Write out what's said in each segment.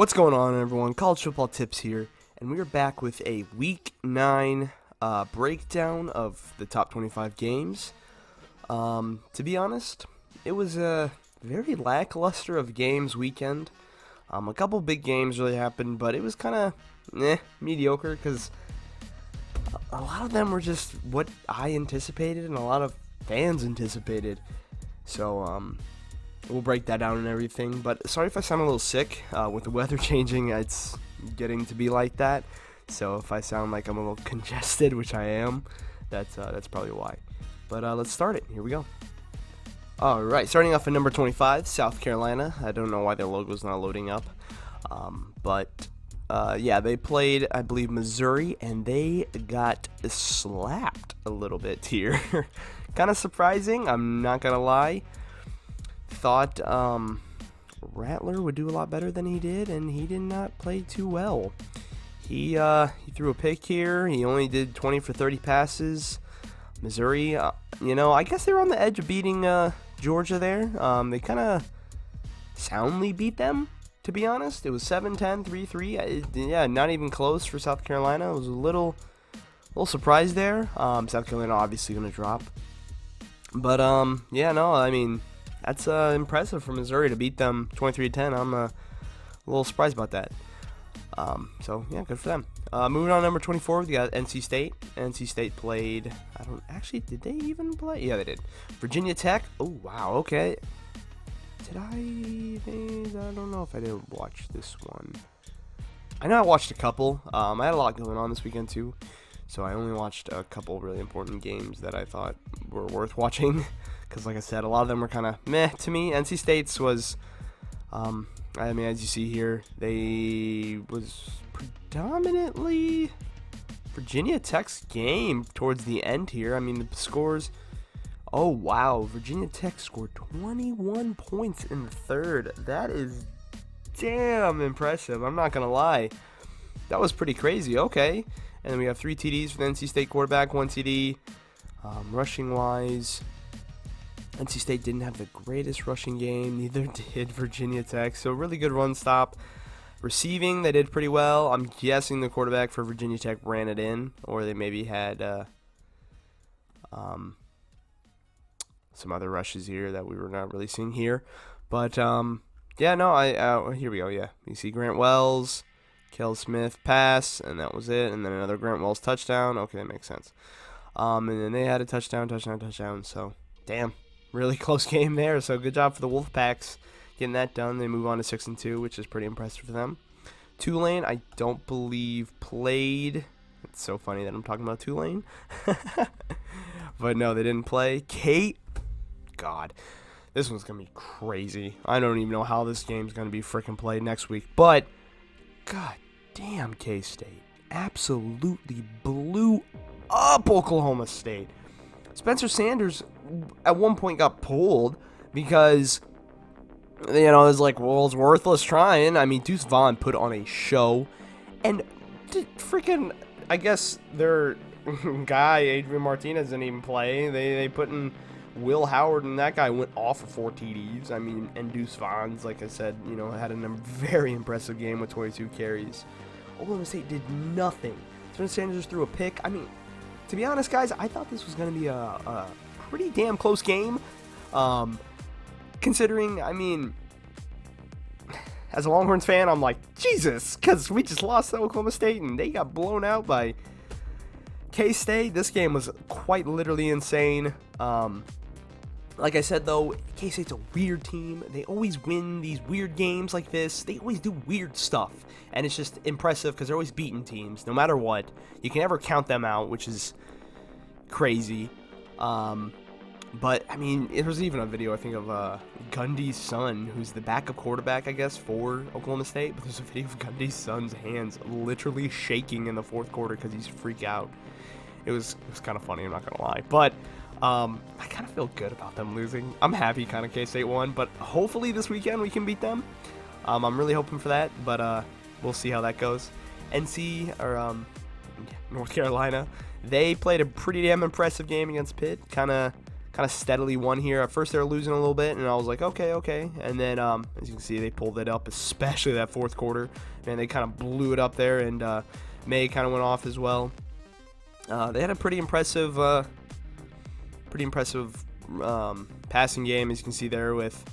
What's going on, everyone? College Football Tips here, and we are back with a Week 9 breakdown of the top 25 games. To be honest, it was a very lackluster of games weekend. A couple big games really happened, but it was kind of mediocre because a lot of them were just what I anticipated and a lot of fans anticipated. So, we'll break that down and everything, but sorry if I sound a little sick. With the weather changing, it's getting to be like that. So if I sound like I'm a little congested, which I am, that's probably why. But let's start it. Here we go. All right, starting off at number 25, South Carolina. I don't know why their logo's not loading up, but they played, I believe, Missouri, and they got slapped a little bit here. Kind of surprising, I'm not gonna lie. Thought Rattler would do a lot better than he did, and he did not play too well. He threw a pick here. He only did 20 for 30 passes. Missouri, I guess they were on the edge of beating Georgia there. They kind of soundly beat them, to be honest. It was 7-10, 3-3. Yeah, not even close for South Carolina. I was a little surprised there. South Carolina obviously going to drop. But, that's impressive for Missouri to beat them 23-10. I'm a little surprised about that. Good for them. Moving on to number 24, we got NC State. NC State played, did they even play? Yeah, they did. Virginia Tech. Oh, wow, okay. I don't know if I did watch this one. I know I watched a couple. I had a lot going on this weekend, too. So I only watched a couple really important games that I thought were worth watching. Because, like I said, a lot of them were kind of meh to me. NC State's was, as you see here, they was predominantly Virginia Tech's game towards the end here. I mean, the scores, oh, wow. Virginia Tech scored 21 points in the third. That is damn impressive. I'm not going to lie. That was pretty crazy. Okay. And then we have 3 TDs for the NC State quarterback, 1 TD. Rushing-wise, NC State didn't have the greatest rushing game. Neither did Virginia Tech. So really good run stop. Receiving, they did pretty well. I'm guessing the quarterback for Virginia Tech ran it in. Or they maybe had some other rushes here that we were not really seeing here. But, here we go, yeah. You see Grant Wells, Kel Smith pass, and that was it. And then another Grant Wells touchdown. Okay, that makes sense. And then they had a touchdown. So, damn. Really close game there, so good job for the Wolfpacks getting that done. They move on to 6-2, which is pretty impressive for them. Tulane, I don't believe played. It's so funny that I'm talking about Tulane. But no, they didn't play. God, this one's going to be crazy. I don't even know how this game's going to be freaking played next week. But, god damn, K-State absolutely blew up Oklahoma State. Spencer Sanders at one point got pulled because, it was like, well, it's worthless trying. I mean, Deuce Vaughn put on a show. And freaking, I guess their guy, Adrian Martinez, didn't even play. They put in Will Howard, and that guy went off for 4 TDs. I mean, and Deuce Vaughn's, like I said, had a very impressive game with 22 carries. Oklahoma State did nothing. Spencer Sanders threw a pick. I mean, to be honest, guys, I thought this was going to be a pretty damn close game. Considering, as a Longhorns fan, I'm like, Jesus, because we just lost to Oklahoma State and they got blown out by K-State. This game was quite literally insane. Like I said, though, K-State's a weird team. They always win these weird games like this. They always do weird stuff. And it's just impressive because they're always beating teams, no matter what. You can never count them out, which is crazy. But, there was even a video, I think, of Gundy's son, who's the backup quarterback, I guess, for Oklahoma State. But there's a video of Gundy's son's hands literally shaking in the fourth quarter because he's freaked out. It was kind of funny, I'm not going to lie. But I kind of feel good about them losing. I'm happy kind of K-State won, but hopefully this weekend we can beat them. I'm really hoping for that, but we'll see how that goes. North Carolina, they played a pretty damn impressive game against Pitt. Kind of kind of steadily won here. At first they were losing a little bit, and I was like, okay. And then, as you can see, they pulled it up, especially that fourth quarter. Man, they kind of blew it up there, and May kind of went off as well. They had a pretty impressive passing game, as you can see there with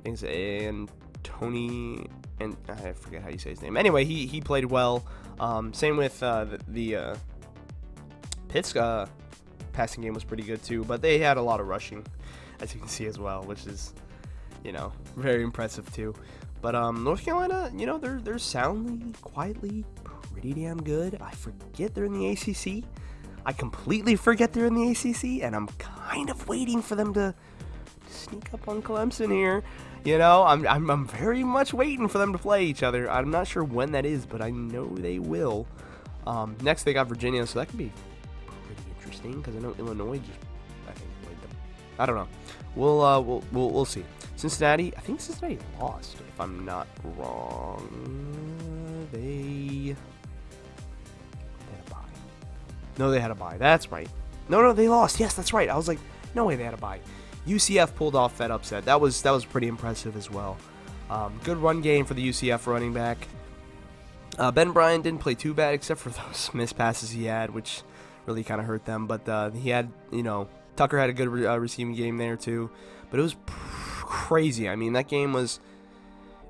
things and Tony, and I forget how you say his name. Anyway, he played well. Same with the Pitt's passing game was pretty good too, but they had a lot of rushing, as you can see as well, which is, very impressive too. But North Carolina, they're soundly, quietly pretty damn good. I forget they're in the ACC. I completely forget they're in the ACC, and I'm kind of waiting for them to sneak up on Clemson here. I'm very much waiting for them to play each other. I'm not sure when that is, but I know they will. Next they got Virginia, so that could be pretty interesting because I know Illinois I think played them. I don't know. We'll see. Cincinnati, I think Cincinnati lost, if I'm not wrong. They had a bye. No, they had a bye. That's right. No, they lost. Yes, that's right. I was like, no way they had a bye. UCF pulled off that upset. That was pretty impressive as well. Good run game for the UCF running back. Ben Bryant didn't play too bad, except for those missed passes he had, which really kind of hurt them. But he had, Tucker had a good receiving game there too. But it was crazy. I mean, that game was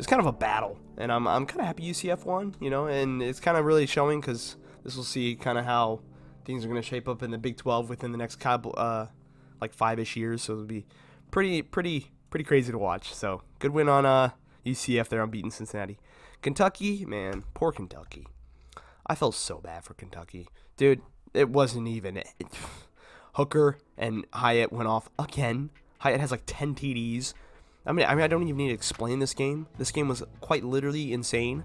kind of a battle, and I'm kind of happy UCF won. And it's kind of really showing because this will see kind of how things are going to shape up in the Big 12 within the next couple, like 5-ish years. So it'll be pretty crazy to watch. So good win on UCF there on beating Cincinnati. Kentucky, man, poor Kentucky. I felt so bad for Kentucky, dude. It wasn't even it. Hooker and Hyatt went off again. Hyatt has like 10 TDs. I mean, I don't even need to explain this game. This game was quite literally insane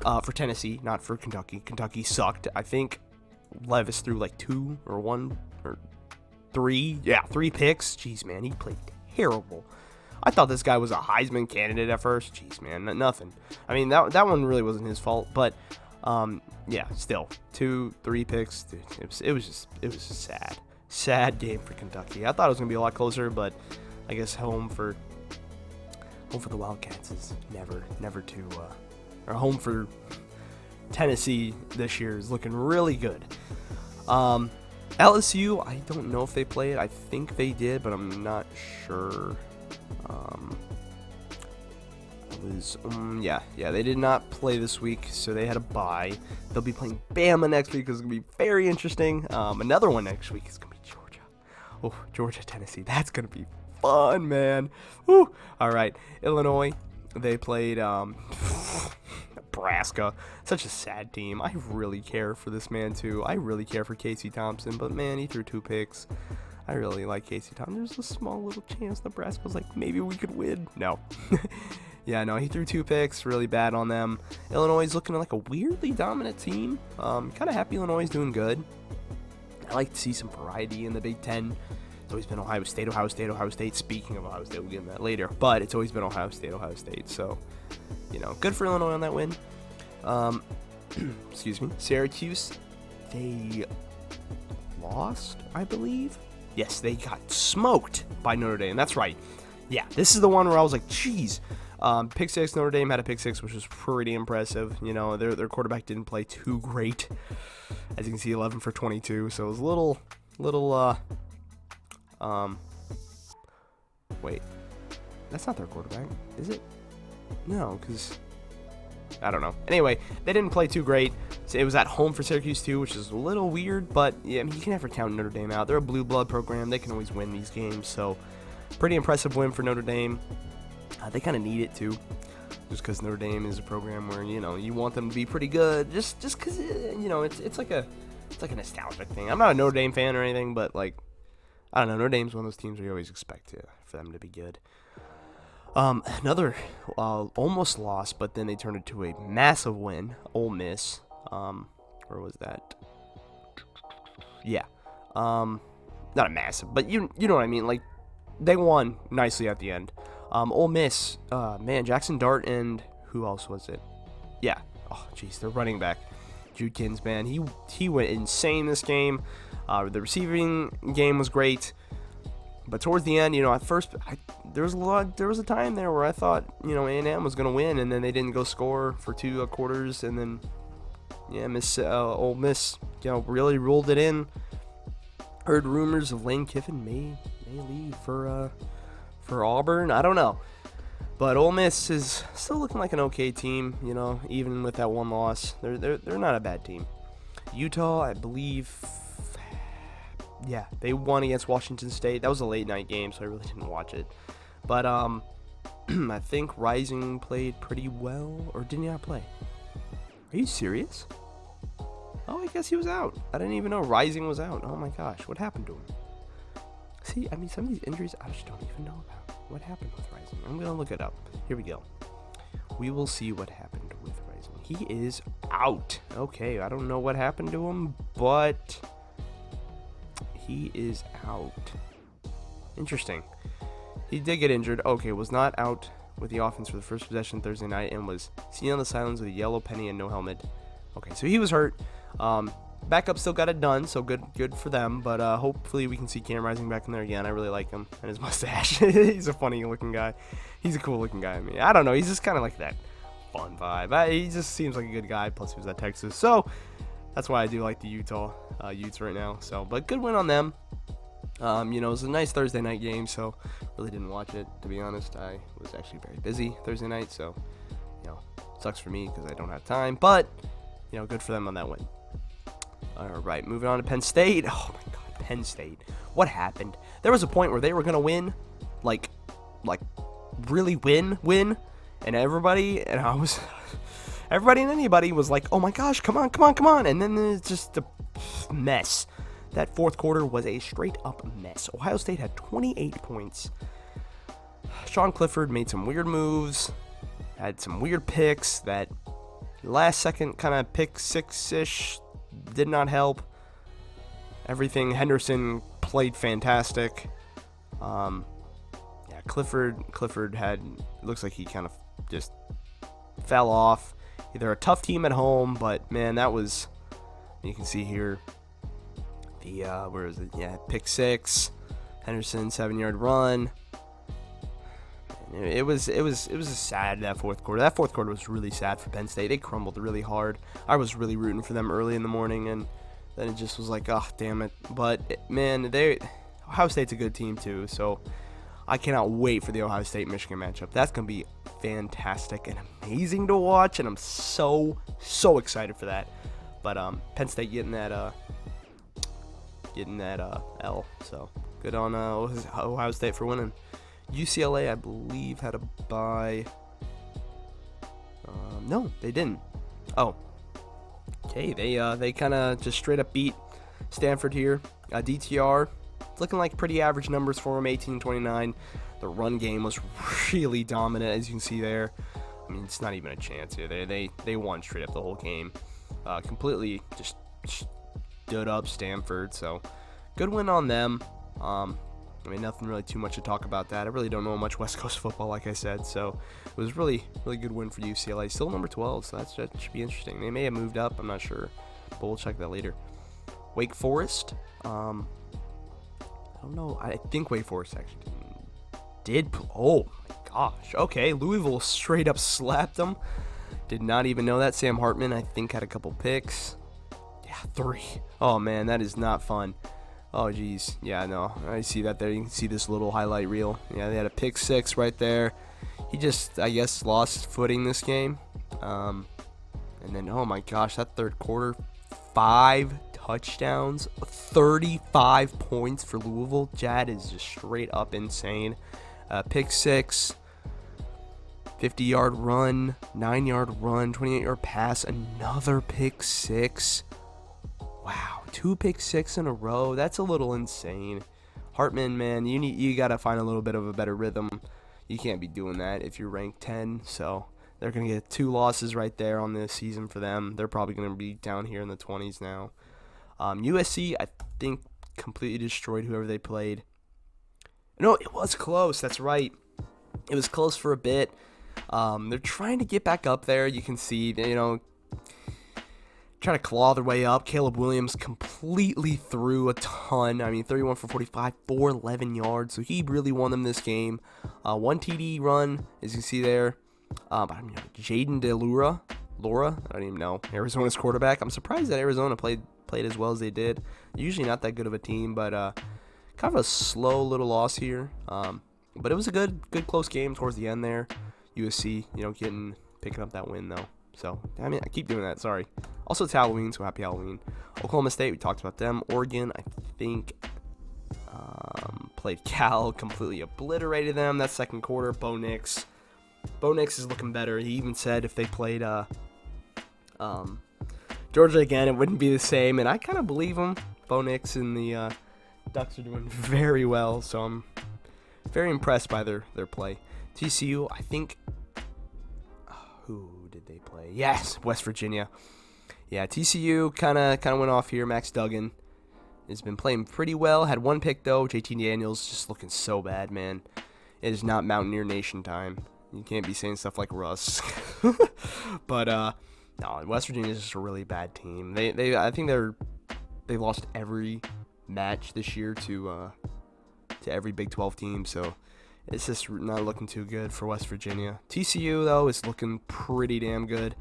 for Tennessee, not for Kentucky. Kentucky sucked. I think Levis threw like 2 or 1 or 3. Yeah, 3 picks. Jeez, man, he played terrible. I thought this guy was a Heisman candidate at first. Jeez, man, nothing. I mean, that one really wasn't his fault, but yeah, still 2-3 picks. Dude, it was just sad game for Kentucky. I thought it was gonna be a lot closer, but I guess home for the Wildcats is never too. Or home for Tennessee this year is looking really good. LSU, I don't know if they played. I think they did, but I'm not sure. Yeah, they did not play this week, so they had a bye. They'll be playing Bama next week, because it's going to be very interesting. Another one next week is going to be Georgia. Oh, Georgia, Tennessee. That's going to be fun, man. Woo. All right, Illinois, they played Nebraska. Such a sad team. I really care for this man, too. I really care for Casey Thompson, but, man, he threw 2 picks. I really like Casey Thompson. There's a small little chance Nebraska was like, maybe we could win. No. Yeah, no, he threw 2 picks. Really bad on them. Illinois is looking like a weirdly dominant team. Kind of happy Illinois is doing good. I like to see some variety in the Big Ten. It's always been Ohio State. Speaking of Ohio State, we'll get into that later. But it's always been Ohio State. So, good for Illinois on that win. Excuse me. Syracuse, they lost, I believe. Yes, they got smoked by Notre Dame. That's right. Yeah, this is the one where I was like, geez. Pick 6, Notre Dame had a pick 6, which was pretty impressive. Their quarterback didn't play too great. As you can see, 11 for 22. So it was a little, wait. That's not their quarterback, is it? No, because I don't know. Anyway, they didn't play too great. So it was at home for Syracuse too, which is a little weird, but yeah, I mean, you can never count Notre Dame out. They're a blue blood program. They can always win these games. So pretty impressive win for Notre Dame. They kind of need it too, just because Notre Dame is a program where you want them to be pretty good, just because it's like a nostalgic thing. I'm not a Notre Dame fan or anything, but like I don't know, Notre Dame's one of those teams where you always expect for them to be good. Another almost lost, but then they turned it to a massive win. Ole Miss. Where was that? Yeah. Not a massive, but you know what I mean. Like they won nicely at the end. Ole Miss, man, Jackson Dart and who else was it? Yeah. Oh, jeez, their running back, Judkins, man, he went insane this game. The receiving game was great. But towards the end, at first, there was a time there where I thought, A&M was going to win, and then they didn't go score for 2 quarters, and then, Ole Miss, really ruled it in. Heard rumors of Lane Kiffin may leave for Auburn. I don't know. But Ole Miss is still looking like an okay team, even with that one loss. They're not a bad team. Utah, I believe, they won against Washington State. That was a late night game, so I really didn't watch it. But I think Rising played pretty well, or did he not play? Are you serious? Oh, I guess he was out. I didn't even know Rising was out. Oh my gosh, what happened to him? See, some of these injuries I just don't even know about. What happened with Rising? I'm going to look it up. Here we go. We will see what happened with Rising. He is out. Okay, I don't know what happened to him, but he is out. Interesting. He did get injured. Okay, was not out with the offense for the first possession Thursday night and was seen on the sidelines with a yellow penny and no helmet. Okay, so he was hurt. Backup still got it done, so good for them. But hopefully we can see Cam Rising back in there again. I really like him and his mustache. He's a funny looking guy. He's a cool looking guy. I don't know. He's just kind of like that fun vibe. He just seems like a good guy. Plus he was at Texas, so that's why I do like the Utah Utes right now. So, but good win on them. It was a nice Thursday night game, so really didn't watch it, to be honest. I was actually very busy Thursday night, so sucks for me because I don't have time. But good for them on that win. All right, moving on to Penn State. Oh my God, Penn State. What happened? There was a point where they were gonna win, like really win, and everybody and anybody was like, oh my gosh, come on, and then it's just a mess. That fourth quarter was a straight up mess. Ohio State had 28 points. Sean Clifford made some weird moves, had some weird picks that last second kind of pick six-ish did not help. Everything. Henderson played fantastic. Clifford had, looks like he kind of just fell off. They're a tough team at home, but man, that was, you can see here, the where is it? Yeah, pick six, Henderson 7-yard run. It was a sad, that fourth quarter. That fourth quarter was really sad for Penn State. They crumbled really hard. I was really rooting for them early in the morning, and then it just was like, oh, damn it. But, man, Ohio State's a good team, too, so I cannot wait for the Ohio State-Michigan matchup. That's going to be fantastic and amazing to watch, and I'm so excited for that. But Penn State getting that L, so good on Ohio State for winning. UCLA, I believe, had a bye. No, they didn't. Oh. Okay, they kind of just straight up beat Stanford here. DTR, looking like pretty average numbers for them, 18-29. The run game was really dominant, as you can see there. I mean, it's not even a chance here. They won straight up the whole game. Completely just stood up Stanford, so good win on them. I mean, nothing really too much to talk about that. I really don't know much West Coast football, like I said, so it was really good win for UCLA. Still number 12, so that should be interesting. They may have moved up, I'm not sure, but we'll check that later. Wake Forest, I don't know. I think Wake Forest actually did. Oh my gosh. Okay, Louisville straight up slapped them. Did not even know that. Sam Hartman, I think, had a couple picks. Yeah, 3. Oh man, that is not fun. Oh, geez. Yeah, no. I see that there. You can see this little highlight reel. Yeah, they had a pick 6 right there. He just, I guess, lost footing this game. And then, oh my gosh, that third quarter, 5 touchdowns, 35 points for Louisville. That is just straight up insane. Pick 6, 50-yard run, 9-yard run, 28-yard pass, another pick 6. Wow, 2 pick 6 in a row. That's a little insane. Hartman, man, you gotta find a little bit of a better rhythm. You can't be doing that if you're ranked 10. So they're gonna get 2 losses right there on this season for them. They're probably gonna be down here in the 20s now. USC, I think, completely destroyed whoever they played. No, it was close. That's right. It was close for a bit. They're trying to get back up there. You can see, trying to claw their way up. Caleb Williams completely threw a ton. I mean, 31 for 45, 411 yards. So he really won them this game. One TD run, as you can see there. Jaden DeLura, I don't even know. Arizona's quarterback. I'm surprised that Arizona played as well as they did. Usually not that good of a team, but kind of a slow little loss here. But it was a good close game towards the end there. USC, picking up that win though. So, I mean, I keep doing that, sorry. Also, it's Halloween, so happy Halloween. Oklahoma State, we talked about them. Oregon, I think, played Cal, completely obliterated them that second quarter. Bo Nix is looking better. He even said if they played Georgia again, it wouldn't be the same, and I kind of believe him. Bo Nix and the Ducks are doing very well, so I'm very impressed by their play. TCU, I think, who did they play? Yes, West Virginia. Yeah, TCU kind of went off here. Max Duggan has been playing pretty well. Had one pick, though. JT Daniels just looking so bad, man. It is not Mountaineer Nation time. You can't be saying stuff like Russ. But, no, West Virginia is just a really bad team. I think they lost every match this year to every Big 12 team, so it's just not looking too good for West Virginia. TCU, though, is looking pretty damn good.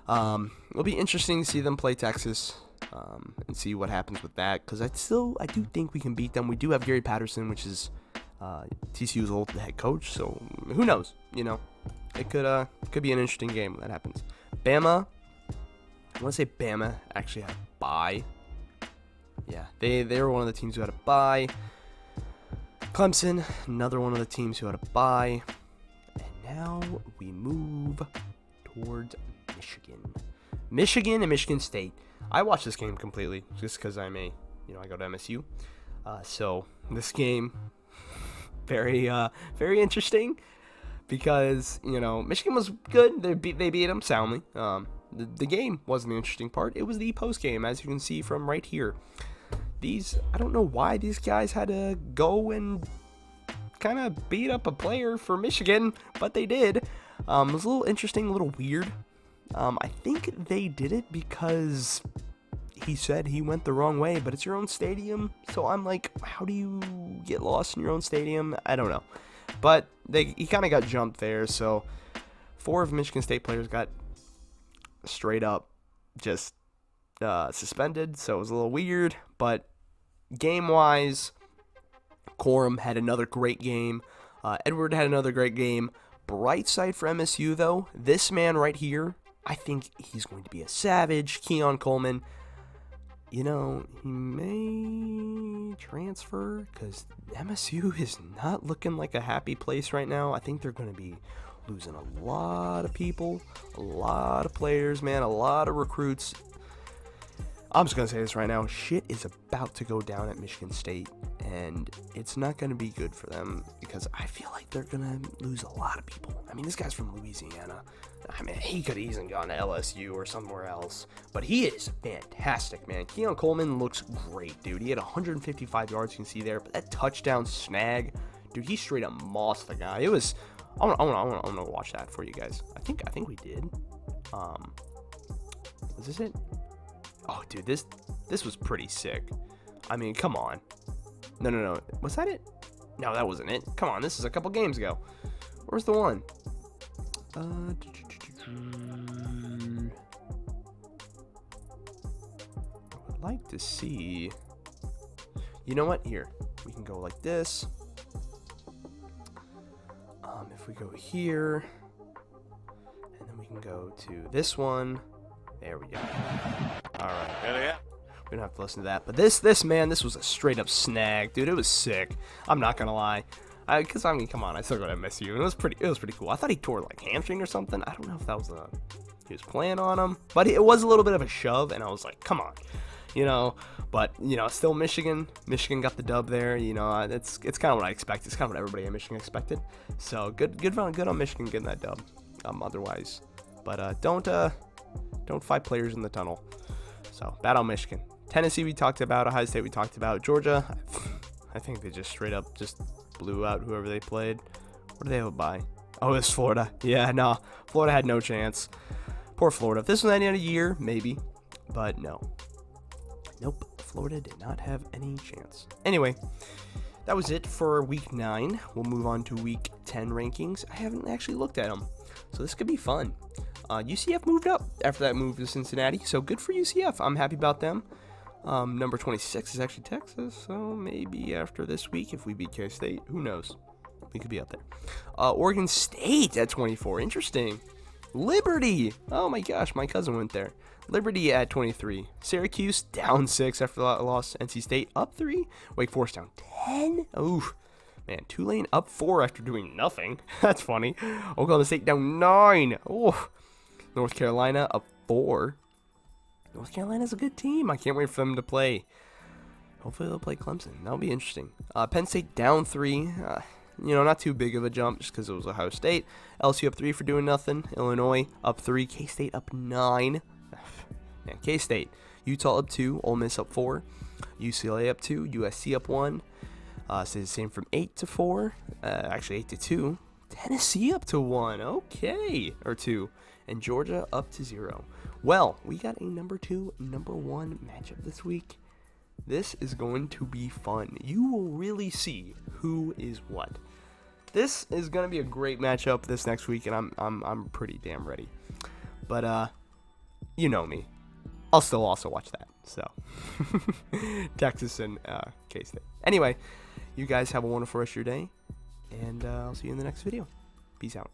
It'll be interesting to see them play Texas and see what happens with that, because I do think we can beat them. We do have Gary Patterson, which is TCU's old head coach, so who knows? It could be an interesting game when that happens. Bama, I want to say Bama actually had a bye. Yeah, they were one of the teams who had a bye. Clemson, another one of the teams who had a bye. And now we move towards Michigan and Michigan State. I watched this game completely just because I go to MSU. So this game, very interesting because, Michigan was good. They beat them soundly. The game wasn't the interesting part. It was the post game, as you can see from right here. I don't know why these guys had to go and kind of beat up a player for Michigan, but they did. It was a little interesting, a little weird. I think they did it because he said he went the wrong way, but it's your own stadium. So I'm like, how do you get lost in your own stadium? I don't know. But he kind of got jumped there. So 4 of Michigan State players got straight up just suspended. So it was a little weird, but game-wise, Corum had another great game. Edward had another great game. Bright side for MSU, though, this man right here, I think he's going to be a savage. Keon Coleman, he may transfer because MSU is not looking like a happy place right now. I think they're going to be losing a lot of people, a lot of players, man, a lot of recruits. I'm just going to say this right now. Shit is about to go down at Michigan State, and it's not going to be good for them because I feel like they're going to lose a lot of people. I mean, this guy's from Louisiana. I mean, he could have easily gone to LSU or somewhere else, but he is fantastic, man. Keon Coleman looks great, dude. He had 155 yards, you can see there, but that touchdown snag, dude, he straight up mossed the guy. It was, I'm gonna watch that for you guys. I think we did. Was this it? Oh, dude, this was pretty sick. I mean, come on. No. Was that it? No, that wasn't it. Come on, this is a couple games ago. Where's the one? I would like to see. You know what? Here, we can go like this. If we go here, and then we can go to this one. There we go. All right. Yeah. We don't have to listen to that. But this was a straight up snag, dude. It was sick. I'm not gonna lie. Because I mean, come on, I still got to miss you. It was pretty cool. I thought he tore like hamstring or something. I don't know if that was he was playing on him, but it was a little bit of a shove, and I was like, come on, But still Michigan got the dub there. It's kind of what I expected. It's kind of what everybody in Michigan expected. So good on Michigan getting that dub. Otherwise, but don't fight players in the tunnel. So bad on Michigan. Tennessee we talked about. Ohio State we talked about. Georgia, I think they just straight up just blew out whoever they played. What did they have a bye? Oh, it was Florida. Yeah, no. Florida had no chance. Poor Florida. If this was any other year, maybe. But no. Nope, Florida did not have any chance. Anyway, that was it for week 9. We'll move on to week 10 rankings. I haven't actually looked at them, so this could be fun. UCF moved up after that move to Cincinnati, so good for UCF. I'm happy about them. Number 26 is actually Texas, so maybe after this week, if we beat K-State, who knows? We could be up there. Oregon State at 24. Interesting. Liberty. Oh my gosh, my cousin went there. Liberty at 23. Syracuse down 6 after the loss. NC State up 3. Wake Forest down 10. Oof. Man, Tulane up 4 after doing nothing. That's funny. Oklahoma State down 9. Oh. North Carolina up 4. North Carolina's a good team. I can't wait for them to play. Hopefully they'll play Clemson. That'll be interesting. Penn State down 3. Not too big of a jump just because it was Ohio State. LSU up 3 for doing nothing. Illinois up 3. K-State up 9. Man, K-State. Utah up 2. Ole Miss up 4. UCLA up 2. USC up 1. Stays the same from 8 to 4. Actually 8 to 2. Tennessee up to 1. Okay. Or 2. And Georgia up to 0. Well, we got a number 2, number 1 matchup this week. This is going to be fun. You will really see who is what. This is going to be a great matchup this next week, and I'm pretty damn ready. But you know me. I'll still also watch that. So Texas and K-State. Anyway, you guys have a wonderful rest of your day, and I'll see you in the next video. Peace out.